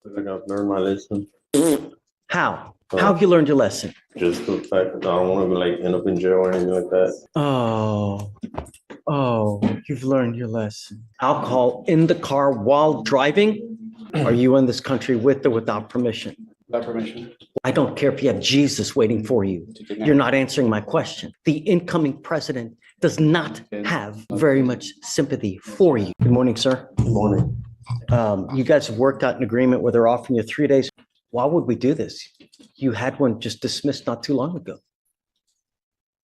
I got learned my lesson. How? How have you learned your lesson? Just the fact that I don't want to end up in jail or anything like that. Oh, you've learned your lesson. Alcohol in the car while driving? Are you in this country with or without permission? Without permission. I don't care if you have Jesus waiting for you. You're not answering my question. The incoming president does not have very much sympathy for you. Good morning, sir. Good morning. You guys have worked out an agreement where they're offering you 3 days. Why would we do this? You had one just dismissed not too long ago.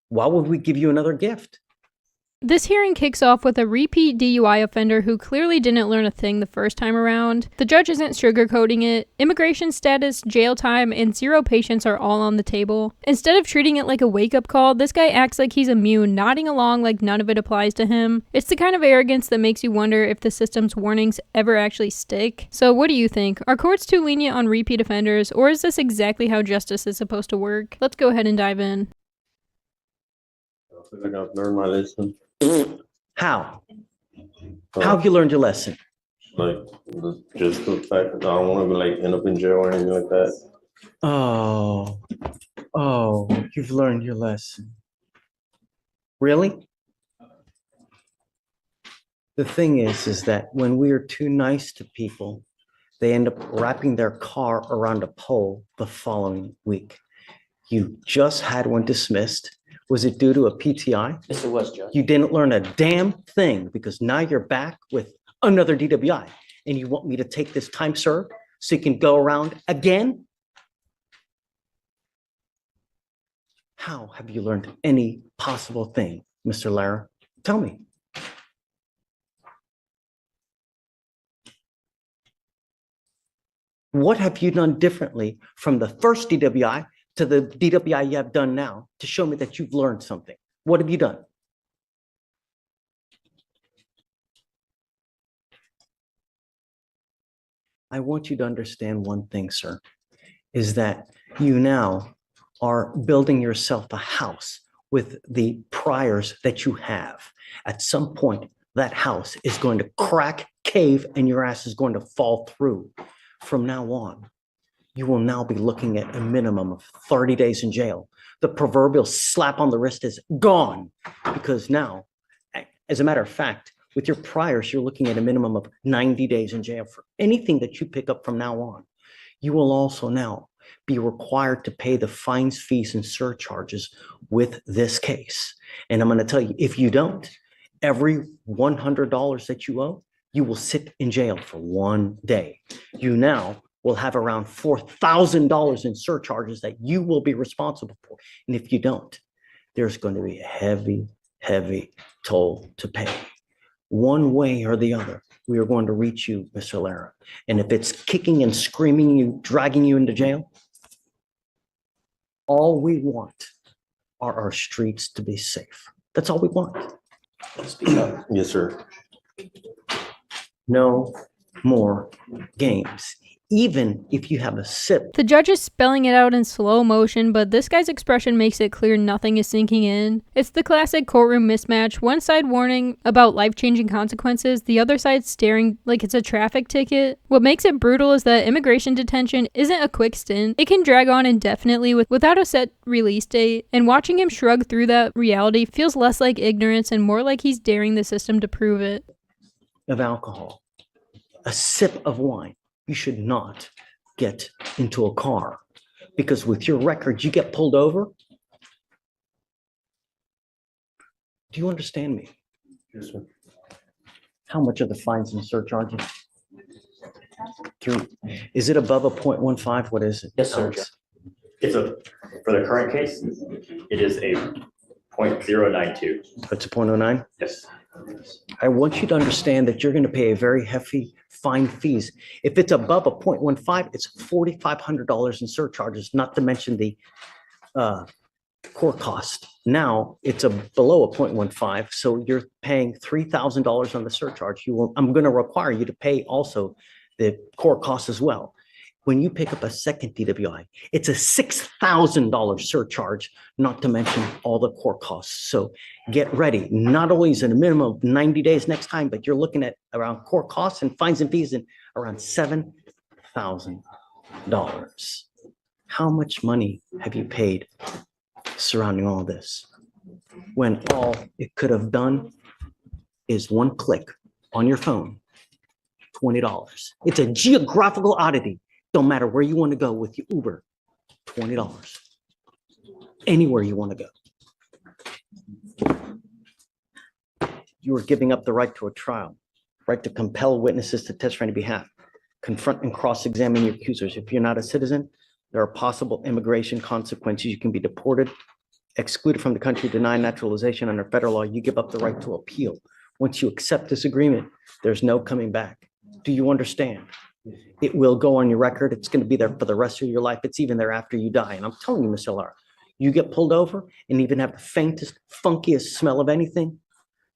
Why would we give you another gift? This hearing kicks off with a repeat DUI offender who clearly didn't learn a thing the first time around. The judge isn't sugarcoating it. Immigration status, jail time, and 0 patience are all on the table. Instead of treating it like a wake-up call, this guy acts like he's immune, nodding along like none of it applies to him. It's the kind of arrogance that makes you wonder if the system's warnings ever actually stick. So what do you think? Are courts too lenient on repeat offenders, or is this exactly how justice is supposed to work? Let's go ahead and dive in. I got learned my lesson. How? How have you learned your lesson? Just the fact that I don't want to end up in jail or anything like that. Oh, you've learned your lesson. Really? The thing is that when we are too nice to people, they end up wrapping their car around a pole the following week. You just had one dismissed. Was it due to a PTI? Yes, it was, Judge. You didn't learn a damn thing because now you're back with another DWI and you want me to take this time served so you can go around again? How have you learned any possible thing, Mr. Lara? Tell me. What have you done differently from the first DWI to the DWI you have done now to show me that you've learned something? What have you done? I want you to understand one thing, sir, is that you now are building yourself a house with the priors that you have. At some point, that house is going to crack, cave, and your ass is going to fall through. From now on, you will now be looking at a minimum of 30 days in jail. The proverbial slap on the wrist is gone because now, as a matter of fact, with your priors, you're looking at a minimum of 90 days in jail for anything that you pick up from now on. You will also now be required to pay the fines, fees, and surcharges with this case. And I'm going to tell you, if you don't, every $100 that you owe, you will sit in jail for 1 day. You now will have around $4,000 in surcharges that you will be responsible for. And if you don't, there's going to be a heavy, heavy toll to pay. One way or the other, we are going to reach you, Mr. Lara. And if it's kicking and screaming you, dragging you into jail, all we want are our streets to be safe. That's all we want. Speak up. Yes, sir. No more games. Even if you have a sip. The judge is spelling it out in slow motion, but this guy's expression makes it clear nothing is sinking in. It's the classic courtroom mismatch. One side warning about life-changing consequences, the other side staring like it's a traffic ticket. What makes it brutal is that immigration detention isn't a quick stint. It can drag on indefinitely without a set release date, and watching him shrug through that reality feels less like ignorance and more like he's daring the system to prove it. Of alcohol, a sip of wine. You should not get into a car because with your record, you get pulled over. Do you understand me? Yes, sir. How much are the fines and surcharges? 3. Is it above a 0.15? What is it? Yes, sir. For the current case, it is a 0.092. It's a 0.09? Yes. I want you to understand that you're going to pay a very hefty fine fees. If it's above a 0.15, it's $4,500 in surcharges, not to mention the court cost. Now it's below a 0.15, so you're paying $3,000 on the surcharge. I'm going to require you to pay also the court costs as well. When you pick up a second DWI, it's a $6,000 surcharge, not to mention all the court costs. So get ready. Not only is it a minimum of 90 days next time, but you're looking at around court costs and fines and fees and around $3,000. How much money have you paid surrounding all this? When all it could have done is one click on your phone, $20. It's a geographical oddity. Don't matter where you want to go with your Uber, $20. Anywhere you want to go. You are giving up the right to a trial, right to compel witnesses to testify on your behalf, confront and cross-examine your accusers. If you're not a citizen, there are possible immigration consequences. You can be deported, excluded from the country, denied naturalization under federal law. You give up the right to appeal. Once you accept this agreement, there's no coming back. Do you understand? It will go on your record. It's going to be there for the rest of your life. It's even there after you die. And I'm telling you, Mr. Lara, you get pulled over and even have the faintest, funkiest smell of anything,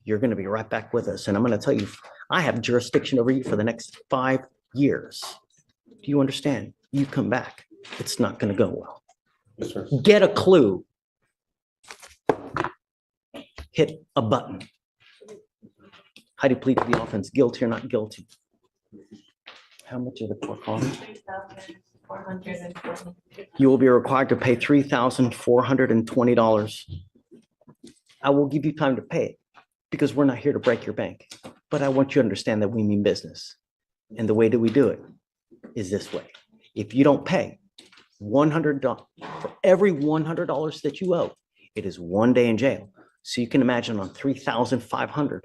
you're going to be right back with us. And I'm going to tell you, I have jurisdiction over you for the next 5 years. Do you understand? You come back. It's not going to go well. Yes, sir. Get a clue. Hit a button. How do you plead to the offense? Guilty or not guilty? How much is the court cost? You will be required to pay $3,420. I will give you time to pay it because we're not here to break your bank. But I want you to understand that we mean business. And the way that we do it is this way. If you don't pay $100, for every $100 that you owe, it is 1 day in jail. So you can imagine on $3,500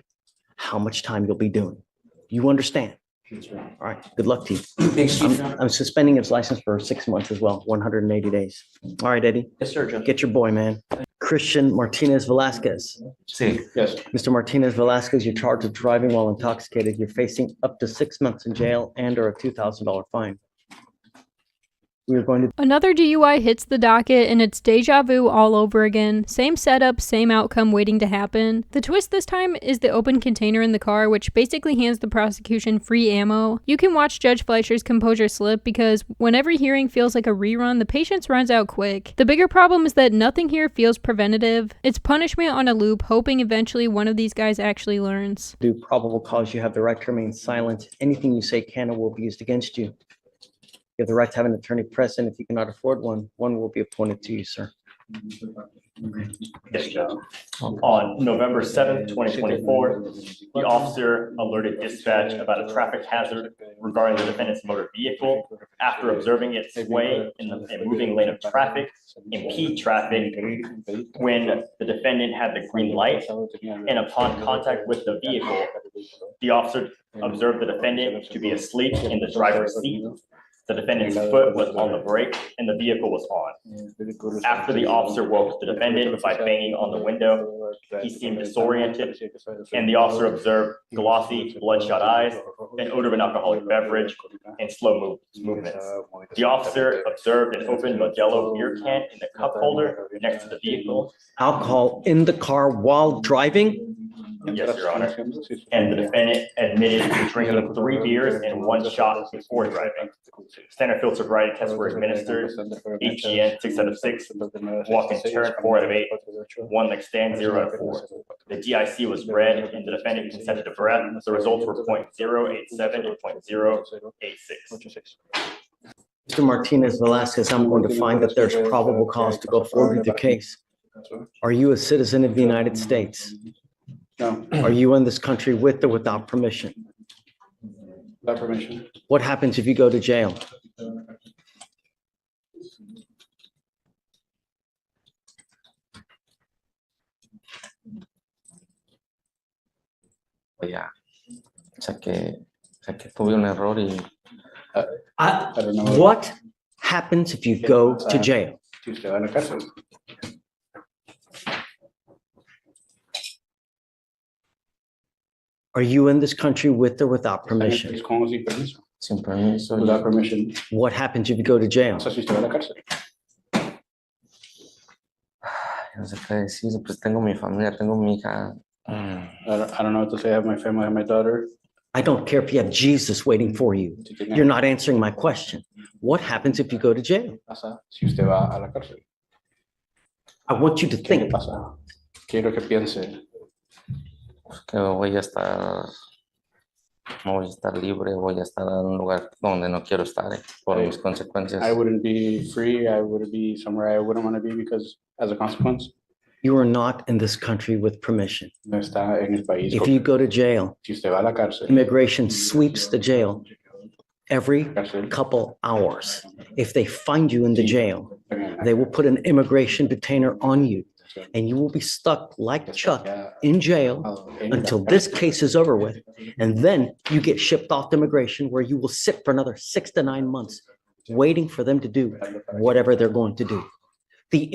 how much time you'll be doing. You understand? All right. Good luck to you. Thanks, Chief. I'm suspending his license for 6 months as well, 180 days. All right, Eddie, Yes, sir, Judge. get your boy, man. Christian Martinez Velasquez. Sí. Yes. Mr. Martinez Velasquez, you're charged with driving while intoxicated. You're facing up to 6 months in jail and or a $2,000 fine. We're going to Another DUI hits the docket and it's deja vu all over again. Same setup, same outcome waiting to happen. The twist this time is the open container in the car, which basically hands the prosecution free ammo. You can watch Judge Fleischer's composure slip because when every hearing feels like a rerun, the patience runs out quick. The bigger problem is that nothing here feels preventative. It's punishment on a loop, hoping eventually one of these guys actually learns. do probable cause. You have the right to remain silent. Anything you say can or will be used against you. You have the right to have an attorney present. If you cannot afford one, one will be appointed to you, sir. Yes, Judge. On November 7th, 2024, the officer alerted dispatch about a traffic hazard regarding the defendant's motor vehicle after observing it sway in the moving lane of traffic, impede traffic when the defendant had the green light, and upon contact with the vehicle, the officer observed the defendant to be asleep in the driver's seat. The defendant's foot was on the brake and the vehicle was on. After the officer woke the defendant by banging on the window, he seemed disoriented, and the officer observed glossy, bloodshot eyes, an odor of an alcoholic beverage, and slow movements. The officer observed an open Modelo beer can in the cup holder next to the vehicle. Alcohol in the car while driving? Yes, Your Honor. And the defendant admitted to drinking 3 beers and 1 shot before driving. Standard field sobriety tests were administered. HGN 6 out of 6, walk and turn 4 out of 8, 1 leg stand 0 out of 4. The DIC was read and the defendant consented to Brat. The results were .087 and .086. Mr. Martinez Velasquez, I'm going to find that there's probable cause to go forward with your case. Are you a citizen of the United States? No, Are you in this country with or without permission? without permission. What happens if you go to jail? Ya, sé que tuve un error y I don't know. What happens if you go to jail? Si usted va a la cárcel. Are you in this country with or without Es permission? como sin permiso. sin permiso. Without permission. What happens if you go to jail? O sea, si usted va a la cárcel. No sé qué decir, pues tengo mi familia, tengo mi hija. I don't know what to say. I have my family, I have my daughter. I don't care if you have Jesus waiting for you. Si tiene- You're not answering my question. What happens if you go to jail? pasa si usted va a la cárcel? I want you to ¿Qué le think. pasa? Quiero que piense. Pues que voy a estar no voy a estar libre, voy a estar en un lugar donde no quiero estar por mis consecuencias. I wouldn't be free. I would be somewhere I wouldn't want to be because, as a consequence, You are not in this country with permission. no está en el país. If you go to jail, Si usted va a la cárcel, immigration sweeps the jail every cárcel, couple hours. If they find you in the jail, they will put an immigration detainer on you, and you will be stuck like Chuck in jail until this case is over with. And then you get shipped off to immigration, where you will sit for another 6 to 9 months waiting for them to do whatever they're going to do.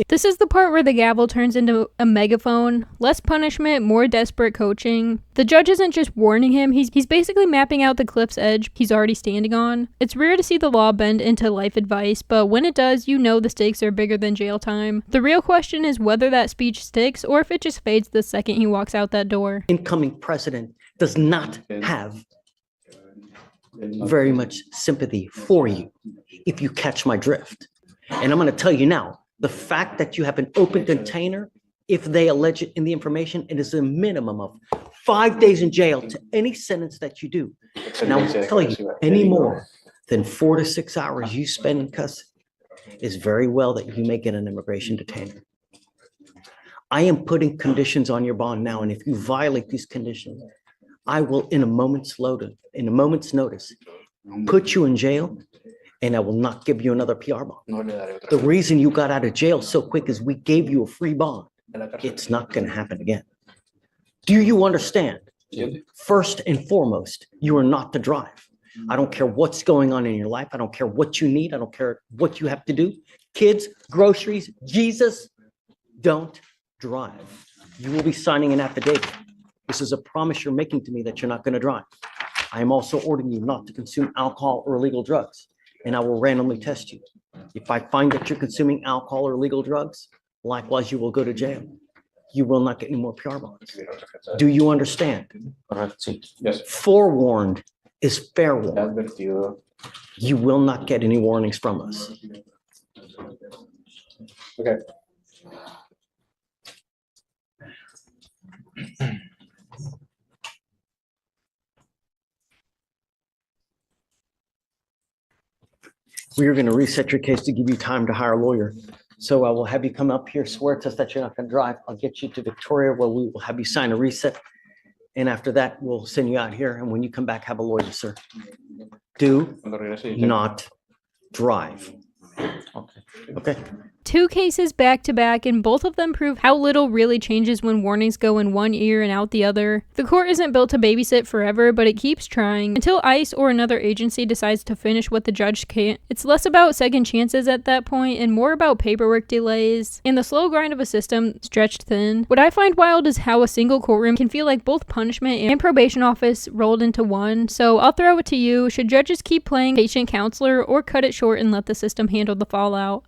This is the part where the gavel turns into a megaphone. Less punishment, more desperate coaching. The judge isn't just warning him, he's basically mapping out the cliff's edge he's already standing on. It's rare to see the law bend into life advice, but when it does, you know the stakes are bigger than jail time. The real question is whether that speech sticks or if it just fades the second he walks out that door. Incoming president does not have very much sympathy for you, if you catch my drift. And I'm going to tell you now, the fact that you have an open container, if they allege it in the information, it is a minimum of 5 days in jail to any sentence that you do. And I will tell you, any more than 4 to 6 hours you spend in custody is very well that you may get an immigration detainer. I am putting conditions on your bond now, and if you violate these conditions, I will, in a moment's notice, put you in jail, and I will not give you another PR bond. no le daré otra The reason you got out of jail so quick is we gave you a free bond. de la cárcel. It's not going to happen again. Do you understand? ¿Entiende? First and foremost, you are not to drive. I don't care what's going on in your life. I don't care what you need. I don't care what you have to do. Kids, groceries, Jesus, don't drive. You will be signing an affidavit. This is a promise you're making to me that you're not going to drive. I am also ordering you not to consume alcohol or illegal drugs, and I will randomly test you. If I find that you're consuming alcohol or illegal drugs, likewise, you will go to jail. You will not get any more PR bonds. Do you understand? Correcto, sí. Yes. Forewarned is fair Te he warned. advertido. You will not get any warnings from us. Okay. We are going to reset your case to give you time to hire a lawyer. So I will have you come up here, swear to us that you're not going to drive. I'll get you to Victoria, where we will have you sign a reset. And after that, we'll send you out here. And when you come back, have a lawyer, sir. Do Cuando regrese, not drive. Okay. Okay? 2 cases back to back, and both of them prove how little really changes when warnings go in one ear and out the other. The court isn't built to babysit forever, but it keeps trying until ICE or another agency decides to finish what the judge can't. It's less about second chances at that point and more about paperwork delays and the slow grind of a system stretched thin. What I find wild is how a single courtroom can feel like both punishment and probation office rolled into one. So I'll throw it to you. Should judges keep playing patient counselor or cut it short and let the system handle the fallout?